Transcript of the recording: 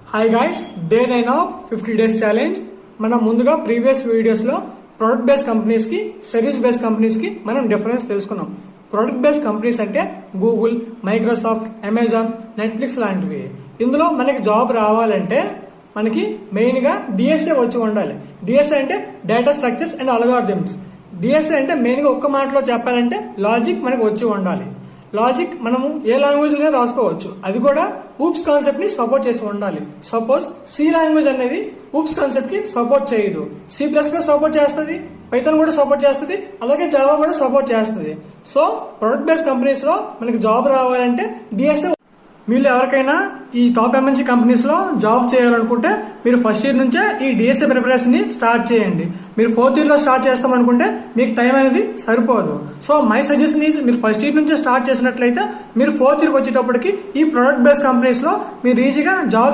Hi guys, day 9 of 50 days challenge. మనం ముందుగా previous videos లో ప్రొడక్ట్ బేస్డ్ కంపెనీస్ కి, సర్వీస్ బేస్డ్ కంపెనీస్ కి మనం డిఫరెన్స్ తెలుసుకున్నాం. ప్రొడక్ట్ బేస్డ్ కంపెనీస్ అంటే గూగుల్, మైక్రోసాఫ్ట్, అమెజాన్, నెట్ఫ్లిక్స్ లాంటివి. ఇందులో మనకి జాబ్ రావాలంటే మనకి మెయిన్ గా డిఎస్ఏ వచ్చి ఉండాలి. డిఎస్ఏ అంటే data structures and algorithms. DSA అంటే మెయిన్ గా ఒక్క మాటలో చెప్పాలంటే లాజిక్ మనకి వచ్చి ఉండాలి. లాజిక్ మనము ఏ లాంగ్వేజ్ లోనే రాసుకోవచ్చు, అది కూడా ఊప్స్ కాన్సెప్ట్ ని సపోర్ట్ చేసి ఉండాలి. సపోజ్ సి లాంగ్వేజ్ అనేది ఊప్స్ కాన్సెప్ట్ కి సపోర్ట్ చేయదు, C++ సపోర్ట్ చేస్తుంది, పైథాన్ కూడా సపోర్ట్ చేస్తుంది, అలాగే జావా కూడా సపోర్ట్ చేస్తుంది. సో ప్రొడక్ట్ బేస్డ్ కంపెనీస్ లో మనకి జాబ్ రావాలంటే డిఎస్ఏ. మీరు ఎవరికైనా ఈ టాప్ ఎంఎన్సీ కంపెనీస్ లో జాబ్ చేయాలనుకుంటే మీరు ఫస్ట్ ఇయర్ నుంచే ఈ డిఎస్ఏ ప్రిపరేషన్ ని స్టార్ట్ చేయండి. మీరు ఫోర్త్ ఇయర్ లో స్టార్ట్ చేస్తామనుకుంటే మీకు టైం అనేది సరిపోదు. సో మై సజెషన్ ఈజ్ మీరు ఫస్ట్ ఇయర్ నుంచే స్టార్ట్ చేసినట్లయితే మీరు ఫోర్త్ ఇయర్కి వచ్చేటప్పటికి ఈ ప్రొడక్ట్ బేస్డ్ కంపెనీస్ లో మీరు ఈజీగా జాబ్